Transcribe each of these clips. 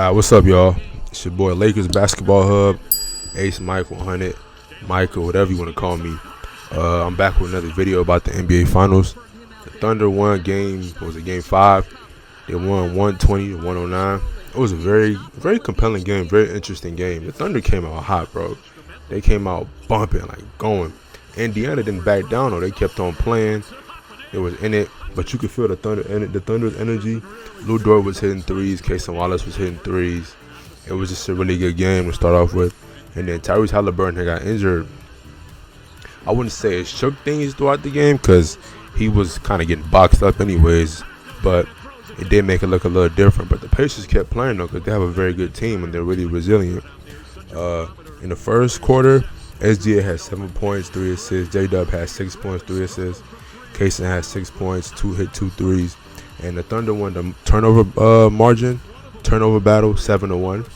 What's up, y'all? It's your boy Lakers Basketball Hub, Ace Mike 100, Michael, whatever you want to call me. I'm back with another video about the NBA Finals. The Thunder won game 5? They won 120 to 109. It was a very, very compelling game, very interesting game. The Thunder came out hot, bro. They came out bumping, like going. Indiana didn't back down, though. They kept on playing. It was in it, but you could feel the Thunder's energy. Lou Dort was hitting threes. Casey Wallace was hitting threes. It was just a really good game to start off with. And then Tyrese Haliburton had got injured. I wouldn't say it shook things throughout the game because he was kind of getting boxed up anyways. But it did make it look a little different. But the Pacers kept playing, though, because they have a very good team and they're really resilient. In the first quarter, SGA had 7 points, 3 assists. J-Dub had 6 points, 3 assists. Kaysen had 6 points, 2 threes. And the Thunder won the turnover battle 7-1.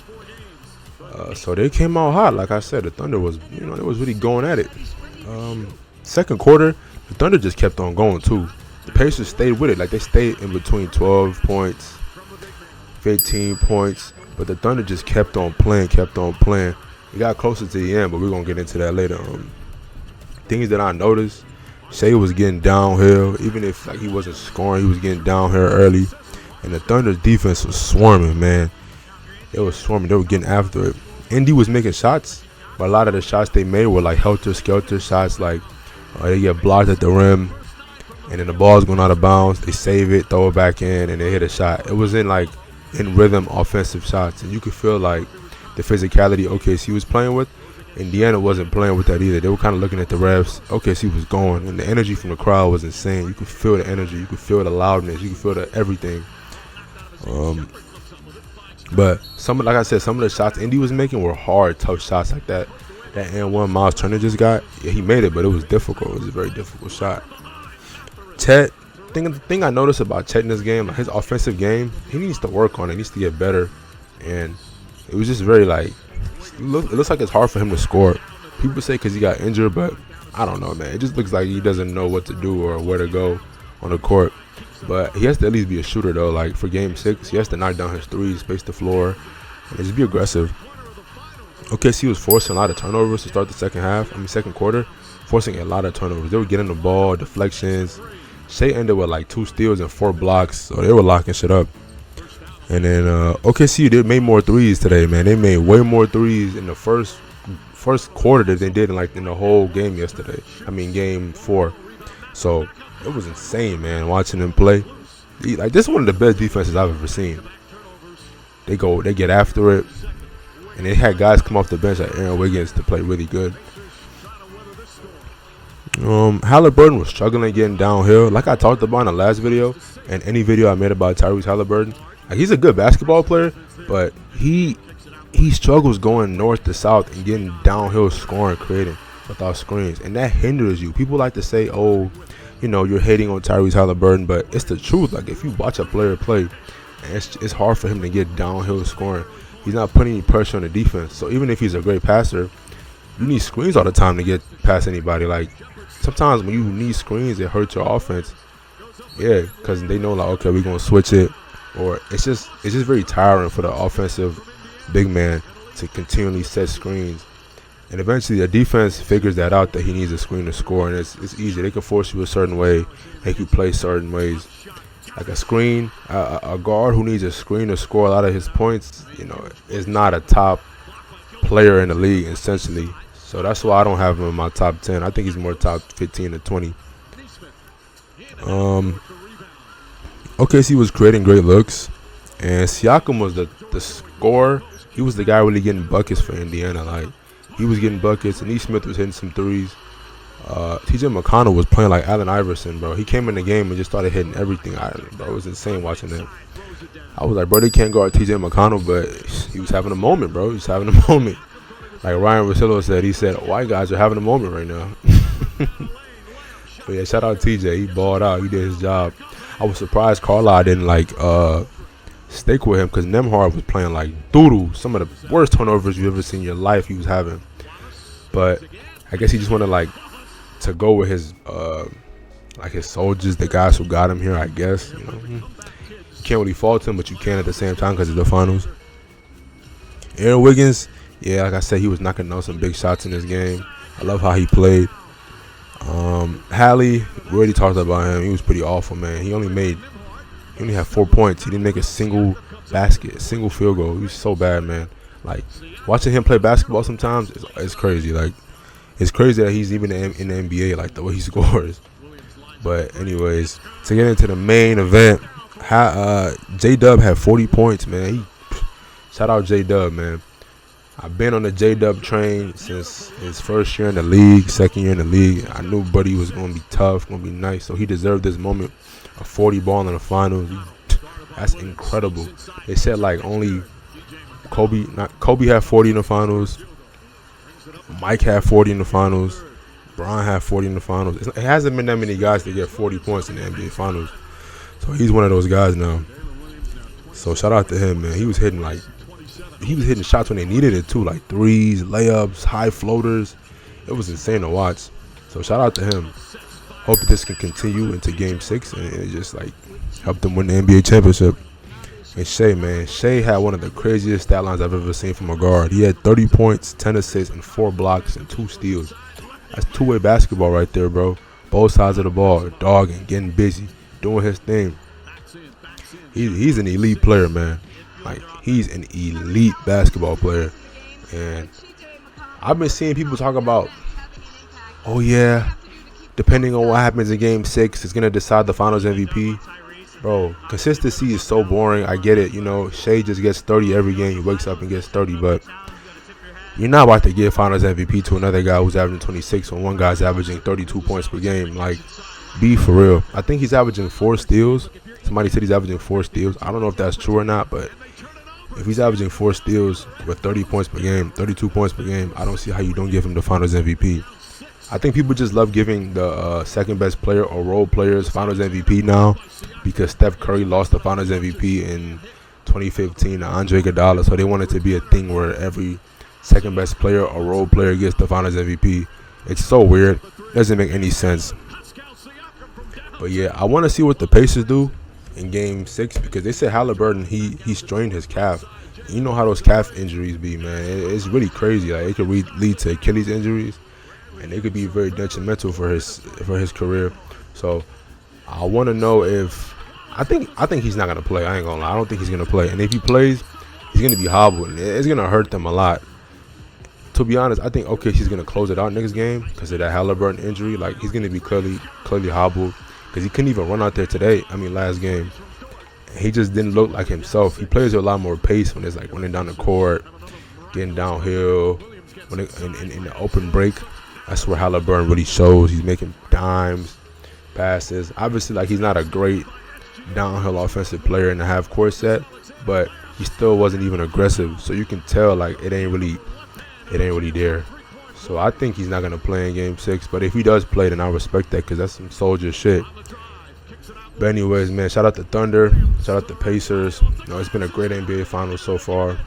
So they came out hot. Like I said, the Thunder was, they was really going at it. Second quarter, the Thunder just kept on going too. The Pacers stayed with it. Like they stayed in between 12 points, 15 points. But the Thunder just kept on playing. It got closer to the end, but we're going to get into that later. Things that I noticed, Shea was getting downhill. Even if he wasn't scoring, he was getting downhill early. And the Thunder's defense was swarming, man. They were swarming. They were getting after it. Indy was making shots, but a lot of the shots they made were like helter-skelter shots. Like they get blocked at the rim, and then the ball's going out of bounds. They save it, throw it back in, and they hit a shot. It was in rhythm offensive shots. And you could feel like the physicality OKC was playing with. Indiana wasn't playing with that either. They were kind of looking at the refs. OKC was going, and the energy from the crowd was insane. You could feel the energy. You could feel the loudness. You could feel the everything. But like I said, some of the shots Indy was making were hard, tough shots like that. That N1 Miles Turner just got, yeah, he made it, but it was difficult. It was a very difficult shot. Chet, the thing I noticed about Chet in this game, his offensive game, he needs to work on it. He needs to get better. And it was just very it looks like it's hard for him to score. People say because he got injured, but I don't know, man. It just looks like he doesn't know what to do or where to go on the court. But he has to at least be a shooter, though. Like for Game 6, he has to knock down his threes, space the floor, and just be aggressive. OKC was forcing a lot of turnovers to start the second quarter, forcing a lot of turnovers. They were getting the ball, deflections. Shea ended with 2 steals and 4 blocks, so they were locking shit up. And then OKC they made more threes today, man. They made way more threes in the first quarter than they did in the whole game yesterday. Game 4. So it was insane, man, watching them play. This is one of the best defenses I've ever seen. They get after it, and they had guys come off the bench like Aaron Wiggins to play really good. Haliburton was struggling getting downhill, like I talked about in the last video, and any video I made about Tyrese Haliburton. He's a good basketball player, but he struggles going north to south and getting downhill scoring, creating without screens, and that hinders you. People like to say, "Oh, you're hating on Tyrese Haliburton," but it's the truth. If you watch a player play, it's hard for him to get downhill scoring. He's not putting any pressure on the defense. So even if he's a great passer, you need screens all the time to get past anybody. Sometimes when you need screens, it hurts your offense. Yeah, because they know okay, we're gonna switch it. Or it's just very tiring for the offensive big man to continually set screens. And eventually the defense figures that out, that he needs a screen to score. And it's easy. They can force you a certain way, make you play certain ways. Like a screen, a guard who needs a screen to score a lot of his points, is not a top player in the league, essentially. So that's why I don't have him in my top 10. I think he's more top 15 to 20. OKC was creating great looks, and Siakam was the scorer. He was the guy really getting buckets for Indiana. He was getting buckets, and E. Smith was hitting some threes. T.J. McConnell was playing like Allen Iverson, bro. He came in the game and just started hitting everything. Bro, it was insane watching him. I was like, bro, they can't guard T.J. McConnell, but he was having a moment, bro. He was having a moment. Like Ryan Russillo said, he said, white guys are having a moment right now. But yeah, shout out TJ. He balled out. He did his job. I was surprised Carlisle didn't stick with him because Nembhard was playing like doodoo. Some of the worst turnovers you've ever seen in your life he was having. But I guess he just wanted to go with his his soldiers, the guys who got him here. I guess you can't really fault him, but you can at the same time because of the finals. Aaron Wiggins, yeah, like I said, he was knocking down some big shots in this game. I love how he played. Hallie, we already talked about him. He was pretty awful, man. He only had 4 points. He didn't make a single basket, a single field goal. He was so bad, man. Like, watching him play basketball sometimes it's crazy. Like, it's crazy that he's even in the NBA, like, the way he scores. But anyways, to get into the main event, J-Dub had 40 points, man. Shout out J-Dub, man. I've been on the J-Dub train since his first year in the league, second year in the league. I knew Buddy was going to be tough, going to be nice, so he deserved this moment. A 40 ball in the finals. That's incredible. They said, like, only Kobe had 40 in the finals. Mike had 40 in the finals. Bron had 40 in the finals. It hasn't been that many guys to get 40 points in the NBA finals. So he's one of those guys now. So shout out to him, man. He was hitting shots when they needed it too, like threes, layups, high floaters. It was insane to watch. So shout out to him. Hope this can continue into Game 6 and it just like help them win the NBA championship. And Shea, man, Shea had one of the craziest stat lines I've ever seen from a guard. He had 30 points, 10 assists, and 4 blocks and 2 steals. That's two-way basketball right there, bro. Both sides of the ball, dogging, getting busy, doing his thing. He's an elite player, man. Like, he's an elite basketball player. And I've been seeing people talk about, oh, yeah, depending on what happens in Game 6, it's going to decide the Finals MVP. Bro, consistency is so boring. I get it. You know, Shea just gets 30 every game. He wakes up and gets 30. But you're not about to give Finals MVP to another guy who's averaging 26 when one guy's averaging 32 points per game. Like, be for real. I think he's averaging 4 steals. Somebody said he's averaging 4 steals. I don't know if that's true or not, but if he's averaging 4 steals with 30 points per game, 32 points per game, I don't see how you don't give him the Finals MVP. I think people just love giving the second best player or role players Finals MVP now because Steph Curry lost the Finals MVP in 2015 to Andre Iguodala, so they want it to be a thing where every second best player or role player gets the Finals MVP. It's so weird. It doesn't make any sense. But yeah, I want to see what the Pacers do in Game 6 because they said Haliburton, he strained his calf. You know how those calf injuries be, man. It's really crazy. Like, it could lead to Achilles injuries. And they could be very detrimental for his career. So I want to know if I think he's not gonna play. I ain't gonna lie. I don't think he's gonna play. And if he plays, he's gonna be hobbled. And it's gonna hurt them a lot. To be honest, I think OKC's gonna close it out next game because of that Haliburton injury. Like, he's gonna be clearly hobbled because he couldn't even run out there today. Last game, he just didn't look like himself. He plays with a lot more pace when it's like running down the court, getting downhill, when in the open break. That's where Haliburton really shows. He's making dimes, passes. Obviously, like, he's not a great downhill offensive player in the half court set, but he still wasn't even aggressive. So you can tell, like, it ain't really there. So I think he's not gonna play in Game 6. But if he does play, then I respect that because that's some soldier shit. But anyways, man, shout out to Thunder, shout out to Pacers. You know, it's been a great NBA Finals so far.